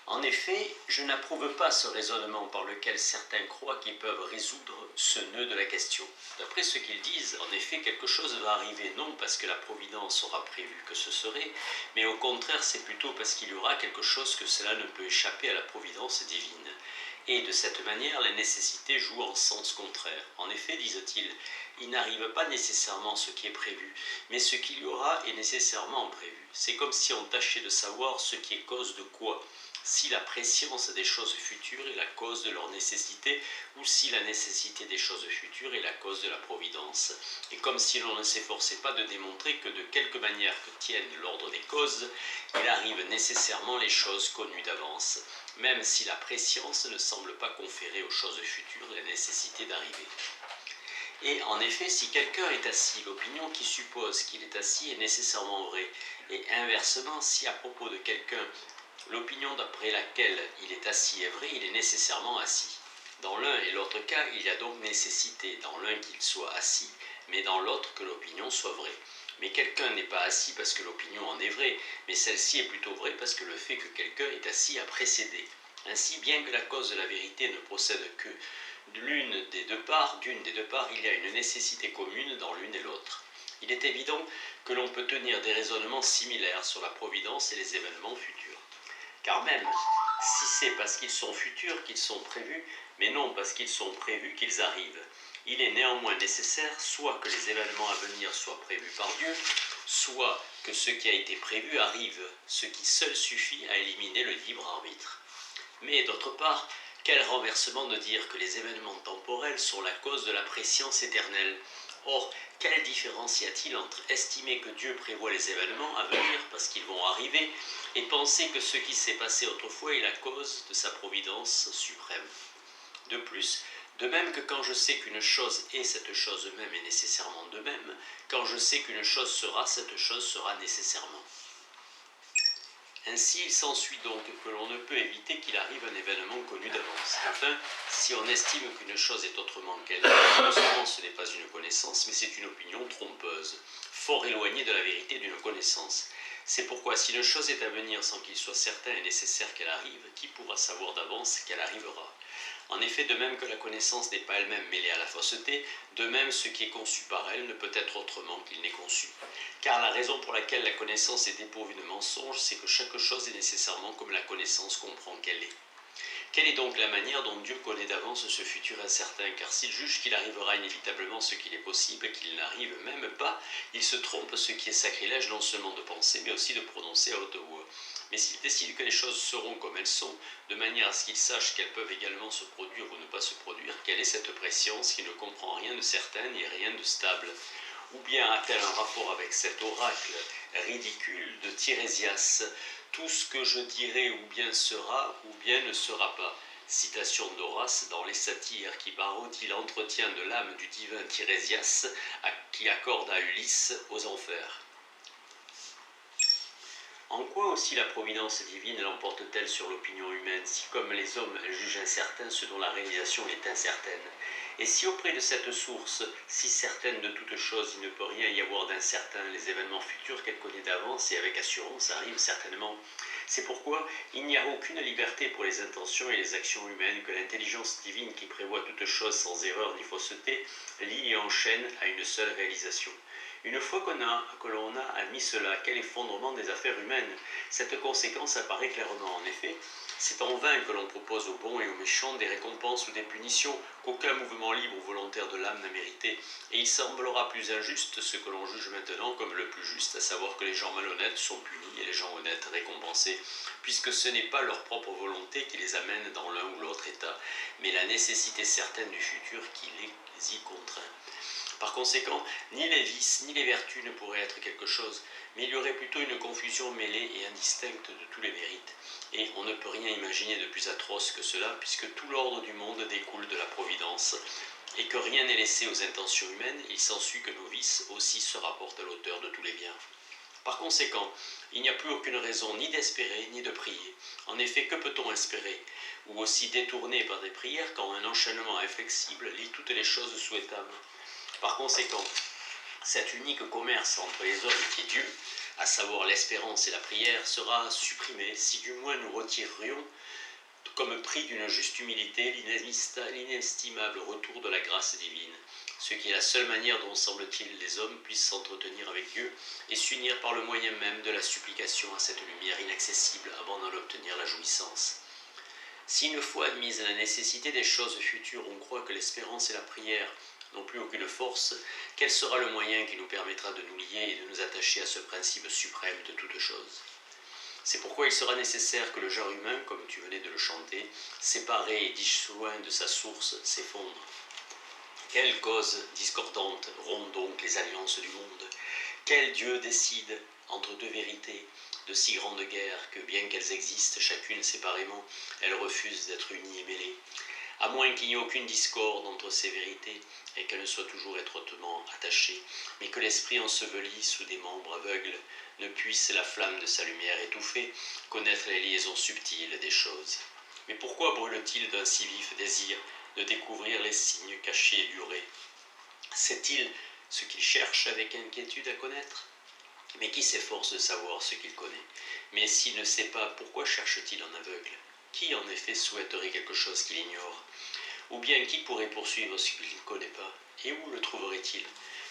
En effet, je n'approuve pas ce raisonnement par lequel certains croient qu'ils peuvent résoudre ce nœud de la question. D'après ce qu'ils disent, en effet, quelque chose va arriver, non parce que la Providence aura prévu que ce serait, mais au contraire, c'est plutôt parce qu'il y aura quelque chose que cela ne peut échapper à la Providence divine. Et de cette manière, la nécessité joue en sens contraire. En effet, disent-ils, il n'arrive pas nécessairement ce qui est prévu, mais ce qu'il y aura est nécessairement prévu. C'est comme si on tâchait de savoir ce qui est cause de quoi, si la préscience des choses futures est la cause de leur nécessité, ou si la nécessité des choses futures est la cause de la providence. Et comme si l'on ne s'efforçait pas de démontrer que de quelque manière que tienne l'ordre des causes, il arrive nécessairement les choses connues d'avance, même si la préscience ne semble pas conférer aux choses futures la nécessité d'arriver. Et en effet, si quelqu'un est assis, l'opinion qui suppose qu'il est assis est nécessairement vraie. Et inversement, si à propos de quelqu'un, l'opinion d'après laquelle il est assis est vraie, il est nécessairement assis. Dans l'un et l'autre cas, il y a donc nécessité, dans l'un qu'il soit assis, mais dans l'autre que l'opinion soit vraie. Mais quelqu'un n'est pas assis parce que l'opinion en est vraie, mais celle-ci est plutôt vraie parce que le fait que quelqu'un est assis a précédé. Ainsi, bien que la cause de la vérité ne procède que d'une des deux parts, il y a une nécessité commune dans l'une et l'autre. Il est évident que l'on peut tenir des raisonnements similaires sur la providence et les événements futurs. Car même si c'est parce qu'ils sont futurs qu'ils sont prévus, mais non parce qu'ils sont prévus qu'ils arrivent, il est néanmoins nécessaire soit que les événements à venir soient prévus par Dieu, soit que ce qui a été prévu arrive, ce qui seul suffit à éliminer le libre arbitre. Mais d'autre part, quel renversement de dire que les événements temporels sont la cause de la préscience éternelle. Or, quelle différence y a-t-il entre estimer que Dieu prévoit les événements à venir parce qu'ils vont arriver et penser que ce qui s'est passé autrefois est la cause de sa providence suprême? De plus, de même que quand je sais qu'une chose est, cette chose même est nécessairement de même, quand je sais qu'une chose sera, cette chose sera nécessairement. Ainsi, il s'ensuit donc que l'on ne peut éviter qu'il arrive un événement connu d'avance. Enfin, si on estime qu'une chose est autrement qu'elle n'est, non seulement ce n'est pas une connaissance, mais c'est une opinion trompeuse, fort éloignée de la vérité d'une connaissance. C'est pourquoi si une chose est à venir sans qu'il soit certain et nécessaire qu'elle arrive, qui pourra savoir d'avance qu'elle arrivera? En effet, de même que la connaissance n'est pas elle-même mêlée à la fausseté, de même ce qui est conçu par elle ne peut être autrement qu'il n'est conçu. Car la raison pour laquelle la connaissance est dépourvue de mensonge, c'est que chaque chose est nécessairement comme la connaissance comprend qu'elle est. Quelle est donc la manière dont Dieu connaît d'avance ce futur incertain? Car s'il juge qu'il arrivera inévitablement ce qu'il est possible, qu'il n'arrive même pas, il se trompe, ce qui est sacrilège non seulement de penser, mais aussi de prononcer à haute voix. Mais s'il décide que les choses seront comme elles sont, de manière à ce qu'il sache qu'elles peuvent également se produire ou ne pas se produire, quelle est cette préscience qui ne comprend rien de certain ni rien de stable? Ou bien a-t-elle un rapport avec cet oracle ridicule de Tirésias? Tout ce que je dirai ou bien sera ou bien ne sera pas. Citation d'Horace dans les Satires qui parodie l'entretien de l'âme du divin Tirésias qui accorde à Ulysse aux enfers. En quoi aussi la providence divine l'emporte-t-elle sur l'opinion humaine, si comme les hommes elle juge incertain ce dont la réalisation est incertaine? Et si auprès de cette source, si certaine de toute chose, il ne peut rien y avoir d'incertain, les événements futurs qu'elle connaît d'avance et avec assurance arrivent certainement. C'est pourquoi il n'y a aucune liberté pour les intentions et les actions humaines que l'intelligence divine qui prévoit toute chose sans erreur ni fausseté lie et enchaîne à une seule réalisation. Une fois que l'on a admis cela, quel effondrement des affaires humaines! Cette conséquence apparaît clairement. En effet, c'est en vain que l'on propose aux bons et aux méchants des récompenses ou des punitions qu'aucun mouvement libre ou volontaire de l'âme n'a mérité. Et il semblera plus injuste ce que l'on juge maintenant comme le plus juste, à savoir que les gens malhonnêtes sont punis et les gens honnêtes récompensés, puisque ce n'est pas leur propre volonté qui les amène dans l'un ou l'autre état, mais la nécessité certaine du futur qui les y contraint. Par conséquent, ni les vices ni les vertus ne pourraient être quelque chose, mais il y aurait plutôt une confusion mêlée et indistincte de tous les mérites. Et on ne peut rien imaginer de plus atroce que cela, puisque tout l'ordre du monde découle de la providence, et que rien n'est laissé aux intentions humaines, il s'ensuit que nos vices aussi se rapportent à l'auteur de tous les biens. Par conséquent, il n'y a plus aucune raison ni d'espérer ni de prier. En effet, que peut-on espérer? Ou aussi détourner par des prières quand un enchaînement inflexible lie toutes les choses souhaitables. Par conséquent, cet unique commerce entre les hommes qui est Dieu à savoir l'espérance et la prière, sera supprimé si du moins nous retirerions comme prix d'une juste humilité l'inestimable retour de la grâce divine, ce qui est la seule manière dont, semble-t-il, les hommes puissent s'entretenir avec Dieu et s'unir par le moyen même de la supplication à cette lumière inaccessible avant d'en obtenir la jouissance. Si une fois admise la nécessité des choses futures, on croit que l'espérance et la prière n'ont plus aucune force, quel sera le moyen qui nous permettra de nous lier et de nous attacher à ce principe suprême de toute chose? C'est pourquoi il sera nécessaire que le genre humain, comme tu venais de le chanter, séparé et disjoint de sa source, s'effondre. Quelle cause discordante rompt donc les alliances du monde? Quel Dieu décide entre deux vérités de si grande guerre que, bien qu'elles existent chacune séparément, elles refusent d'être unies et mêlées? À moins qu'il n'y ait aucune discorde entre ces vérités et qu'elles ne soient toujours étroitement attachées, mais que l'esprit enseveli sous des membres aveugles ne puisse la flamme de sa lumière étouffée connaître les liaisons subtiles des choses. Mais pourquoi brûle-t-il d'un si vif désir de découvrir les signes cachés et durés? Sait-il ce qu'il cherche avec inquiétude à connaître? Mais qui s'efforce de savoir ce qu'il connaît? Mais s'il ne sait pas, pourquoi cherche-t-il en aveugle? Qui en effet souhaiterait quelque chose qu'il ignore? Ou bien qui pourrait poursuivre ce qu'il ne connaît pas? Et où le trouverait-il?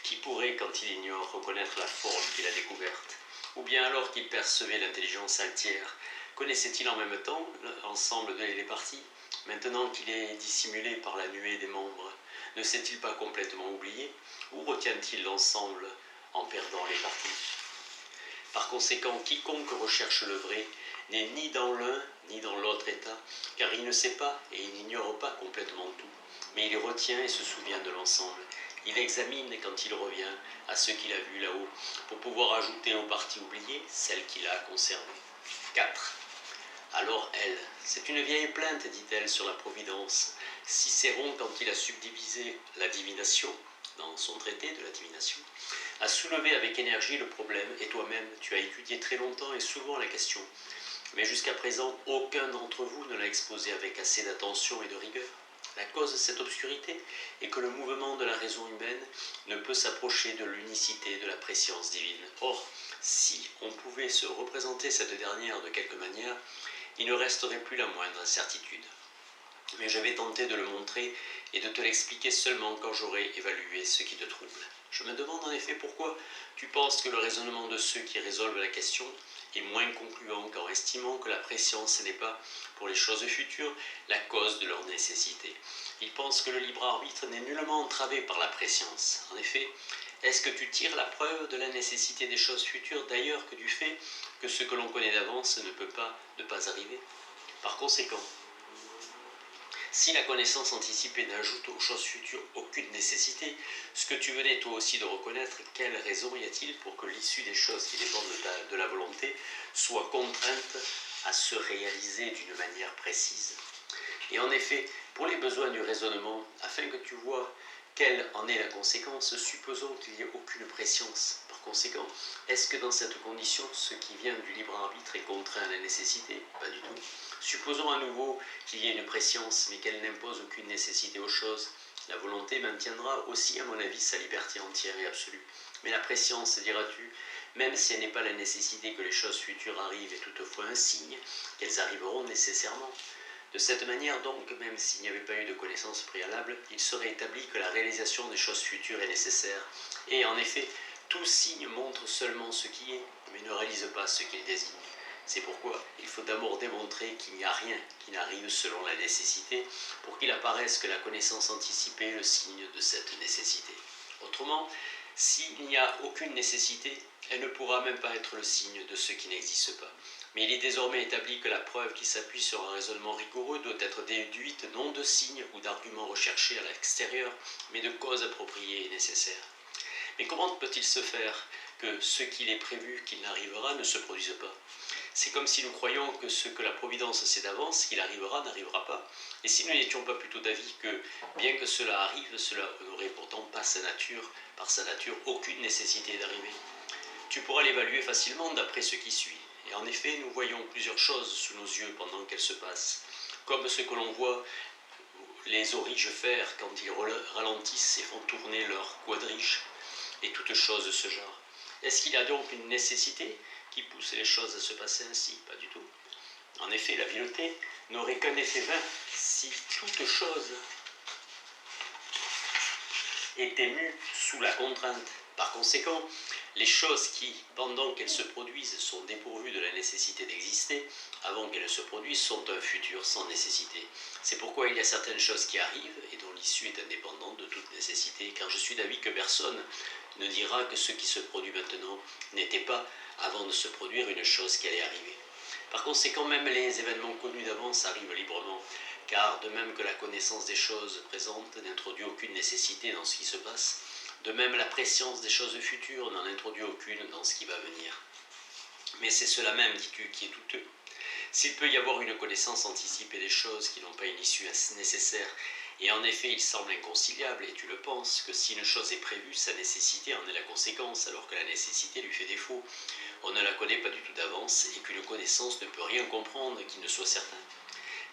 Qui pourrait, quand il ignore, reconnaître la forme qu'il a découverte? Ou bien alors qu'il percevait l'intelligence altière, connaissait-il en même temps l'ensemble des parties? Maintenant qu'il est dissimulé par la nuée des membres, ne s'est-il pas complètement oublié? Ou retient-il l'ensemble en perdant les parties? Par conséquent, quiconque recherche le vrai n'est ni dans l'un ni dans l'autre état, car il ne sait pas et il n'ignore pas complètement tout, mais il retient et se souvient de l'ensemble. Il examine quand il revient à ce qu'il a vu là-haut, pour pouvoir ajouter aux parties oubliées celles qu'il a conservées. 4. Alors elle, c'est une vieille plainte, dit-elle, sur la providence. Cicéron, quand il a subdivisé la divination, dans son traité de la divination, a soulevé avec énergie le problème, et toi-même, tu as étudié très longtemps et souvent la question. Mais jusqu'à présent, aucun d'entre vous ne l'a exposé avec assez d'attention et de rigueur. La cause de cette obscurité est que le mouvement de la raison humaine ne peut s'approcher de l'unicité de la préscience divine. Or, si on pouvait se représenter cette dernière de quelque manière, il ne resterait plus la moindre incertitude. Mais je vais tenter de le montrer et de te l'expliquer seulement quand j'aurai évalué ce qui te trouble. Je me demande en effet pourquoi tu penses que le raisonnement de ceux qui résolvent la question est moins concluant qu'en estimant que la préscience n'est pas, pour les choses futures, la cause de leur nécessité. Ils pensent que le libre arbitre n'est nullement entravé par la préscience. En effet, est-ce que tu tires la preuve de la nécessité des choses futures d'ailleurs que du fait que ce que l'on connaît d'avance ne peut pas ne pas arriver? Par conséquent, si la connaissance anticipée n'ajoute aux choses futures aucune nécessité, ce que tu venais toi aussi de reconnaître, quelle raison y a-t-il pour que l'issue des choses qui dépendent de la volonté soit contrainte à se réaliser d'une manière précise? Et en effet, pour les besoins du raisonnement, afin que tu vois quelle en est la conséquence, supposons qu'il n'y ait aucune préscience. Par conséquent, est-ce que dans cette condition, ce qui vient du libre arbitre est contraint à la nécessité? Pas du tout. Supposons à nouveau qu'il y ait une préscience, mais qu'elle n'impose aucune nécessité aux choses. La volonté maintiendra aussi, à mon avis, sa liberté entière et absolue. Mais la préscience, diras-tu, même si elle n'est pas la nécessité que les choses futures arrivent, est toutefois un signe qu'elles arriveront nécessairement. De cette manière donc, même s'il n'y avait pas eu de connaissance préalable, il serait établi que la réalisation des choses futures est nécessaire. Et en effet, tout signe montre seulement ce qui est, mais ne réalise pas ce qu'il désigne. C'est pourquoi il faut d'abord démontrer qu'il n'y a rien qui n'arrive selon la nécessité, pour qu'il apparaisse que la connaissance anticipée est le signe de cette nécessité. Autrement, s'il n'y a aucune nécessité, elle ne pourra même pas être le signe de ce qui n'existe pas. Mais il est désormais établi que la preuve qui s'appuie sur un raisonnement rigoureux doit être déduite non de signes ou d'arguments recherchés à l'extérieur, mais de causes appropriées et nécessaires. Mais comment peut-il se faire que ce qu'il est prévu qu'il n'arrivera ne se produise pas? C'est comme si nous croyions que ce que la Providence sait d'avance, qu'il arrivera, n'arrivera pas. Et si nous n'étions pas plutôt d'avis que, bien que cela arrive, cela n'aurait pourtant pas par sa nature, aucune nécessité d'arriver. Tu pourras l'évaluer facilement d'après ce qui suit. Et en effet, nous voyons plusieurs choses sous nos yeux pendant qu'elles se passent, comme ce que l'on voit les auriges faire quand ils ralentissent et font tourner leur quadrige, et toutes choses de ce genre. Est-ce qu'il y a donc une nécessité qui pousse les choses à se passer ainsi? Pas du tout. En effet, l'habileté n'aurait qu'un effet vain si toute chose était mue sous la contrainte. Par conséquent, les choses qui, pendant qu'elles se produisent, sont dépourvues de la nécessité d'exister, avant qu'elles ne se produisent, sont un futur sans nécessité. C'est pourquoi il y a certaines choses qui arrivent et dont l'issue est indépendante de toute nécessité, car je suis d'avis que personne ne dira que ce qui se produit maintenant n'était pas, avant de se produire, une chose qui allait arriver. Par conséquent, même les événements connus d'avance arrivent librement, car de même que la connaissance des choses présentes n'introduit aucune nécessité dans ce qui se passe, de même la préscience des choses futures n'en introduit aucune dans ce qui va venir. Mais c'est cela même, dis-tu, qui est douteux. S'il peut y avoir une connaissance anticipée des choses qui n'ont pas une issue nécessaire, et en effet il semble inconciliable, et tu le penses, que si une chose est prévue, sa nécessité en est la conséquence, alors que la nécessité lui fait défaut, on ne la connaît pas du tout d'avance, et qu'une connaissance ne peut rien comprendre qui ne soit certain.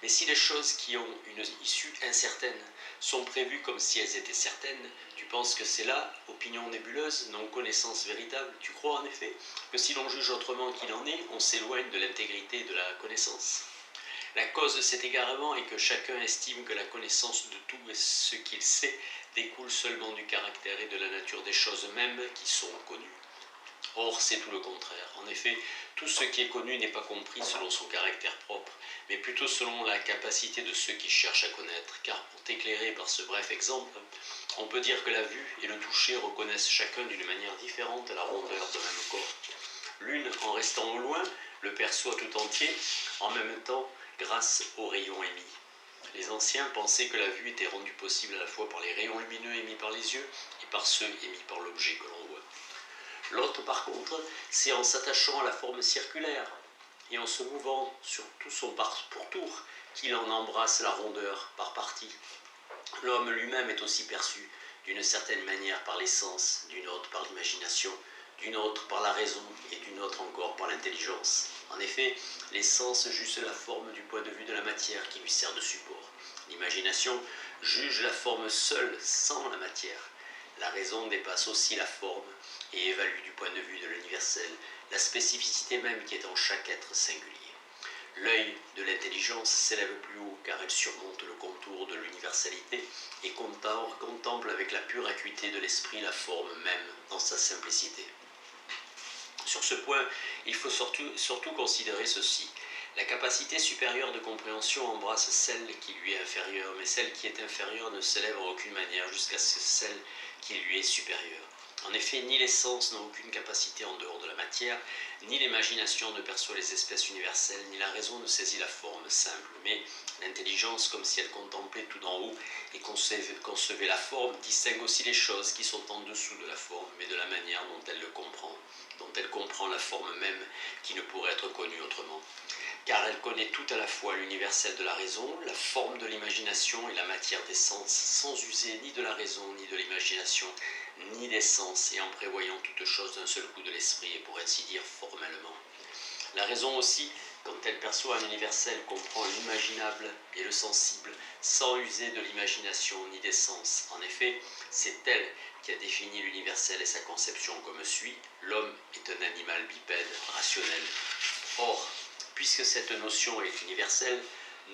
Mais si les choses qui ont une issue incertaine sont prévues comme si elles étaient certaines, tu penses que c'est là, opinion nébuleuse, non connaissance véritable? Tu crois en effet que si l'on juge autrement qu'il en est, on s'éloigne de l'intégrité de la connaissance? La cause de cet égarement est que chacun estime que la connaissance de tout et ce qu'il sait découle seulement du caractère et de la nature des choses mêmes qui sont connues. Or, c'est tout le contraire. En effet, tout ce qui est connu n'est pas compris selon son caractère propre, mais plutôt selon la capacité de ceux qui cherchent à connaître. Car pour t'éclairer par ce bref exemple, on peut dire que la vue et le toucher reconnaissent chacun d'une manière différente la rondeur d'un même corps. L'une, en restant au loin, le perçoit tout entier, en même temps grâce aux rayons émis. Les anciens pensaient que la vue était rendue possible à la fois par les rayons lumineux émis par les yeux et par ceux émis par l'objet que l'on voit. L'autre, par contre, c'est en s'attachant à la forme circulaire et en se mouvant sur tout son pourtour qu'il en embrasse la rondeur par partie. L'homme lui-même est aussi perçu d'une certaine manière par les sens, d'une autre par l'imagination, d'une autre par la raison et d'une autre encore par l'intelligence. En effet, les sens jugent la forme du point de vue de la matière qui lui sert de support. L'imagination juge la forme seule, sans la matière. La raison dépasse aussi la forme et évalue du point de vue de l'universel la spécificité même qui est en chaque être singulier. L'œil de l'intelligence s'élève plus haut car elle surmonte le contour de l'universalité et contemple avec la pure acuité de l'esprit la forme même dans sa simplicité. Sur ce point, il faut surtout considérer ceci. La capacité supérieure de compréhension embrasse celle qui lui est inférieure, mais celle qui est inférieure ne s'élève en aucune manière jusqu'à celle qui lui est supérieure. En effet, ni les sens n'ont aucune capacité en dehors de la matière, ni l'imagination ne perçoit les espèces universelles, ni la raison ne saisit la forme simple. Mais l'intelligence, comme si elle contemplait tout d'en haut et concevait la forme, distingue aussi les choses qui sont en dessous de la forme, mais de la manière dont elle le comprend, dont elle comprend la forme même qui ne pourrait être connue autrement. Car elle connaît tout à la fois l'universel de la raison, la forme de l'imagination et la matière des sens, sans user ni de la raison, ni de l'imagination, ni des sens, et en prévoyant toute chose d'un seul coup de l'esprit, et pour ainsi dire formellement. La raison aussi, quand elle perçoit un universel, comprend l'imaginable et le sensible, sans user de l'imagination ni des sens. En effet, c'est elle qui a défini l'universel et sa conception comme suit. L'homme est un animal bipède, rationnel. Or, puisque cette notion est universelle,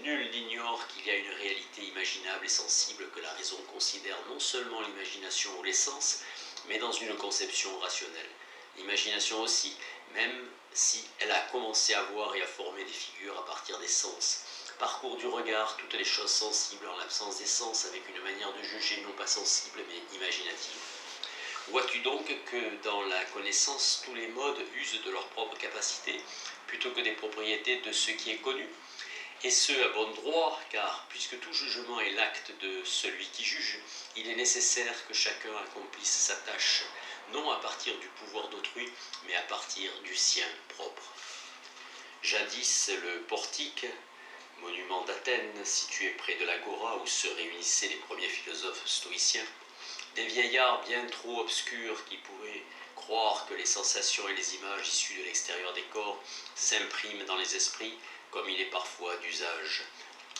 nul n'ignore qu'il y a une réalité imaginable et sensible que la raison considère non seulement l'imagination ou les sens, mais dans une conception rationnelle. L'imagination aussi, même si elle a commencé à voir et à former des figures à partir des sens, parcourt du regard toutes les choses sensibles en l'absence des sens avec une manière de juger non pas sensible mais imaginative. Vois-tu donc que dans la connaissance, tous les modes usent de leur propre capacité plutôt que des propriétés de ce qui est connu, et ce à bon droit, car puisque tout jugement est l'acte de celui qui juge, il est nécessaire que chacun accomplisse sa tâche, non à partir du pouvoir d'autrui, mais à partir du sien propre. Jadis, le portique, monument d'Athènes, situé près de l'agora où se réunissaient les premiers philosophes stoïciens, des vieillards bien trop obscurs qui pourraient croire que les sensations et les images issues de l'extérieur des corps s'impriment dans les esprits, comme il est parfois d'usage,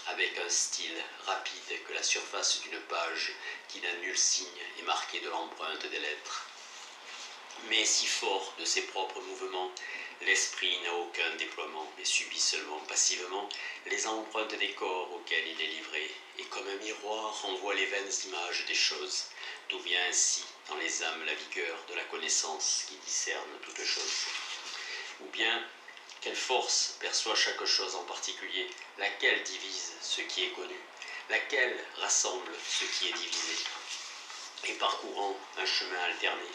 avec un style rapide que la surface d'une page qui n'a nul signe est marquée de l'empreinte des lettres. Mais si fort de ses propres mouvements, l'esprit n'a aucun déploiement, mais subit seulement passivement les empreintes des corps auxquels il est livré, et comme un miroir renvoie les vaines images des choses, d'où vient ainsi dans les âmes la vigueur de la connaissance qui discerne toutes choses. Ou bien, quelle force perçoit chaque chose en particulier, laquelle divise ce qui est connu, laquelle rassemble ce qui est divisé, et parcourant un chemin alterné,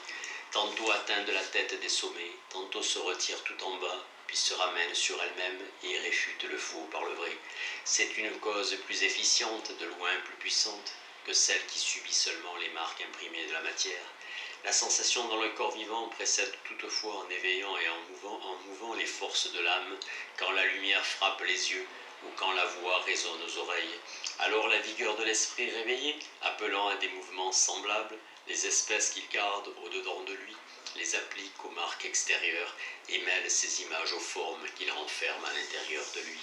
tantôt atteint de la tête des sommets, tantôt se retire tout en bas, puis se ramène sur elle-même et réfute le faux par le vrai. C'est une cause plus efficiente, de loin plus puissante, que celle qui subit seulement les marques imprimées de la matière. La sensation dans le corps vivant précède toutefois en éveillant et en mouvant les forces de l'âme, quand la lumière frappe les yeux ou quand la voix résonne aux oreilles. Alors la vigueur de l'esprit réveillé, appelant à des mouvements semblables, les espèces qu'il garde au-dedans de lui, les applique aux marques extérieures et mêle ces images aux formes qu'il renferme à l'intérieur de lui.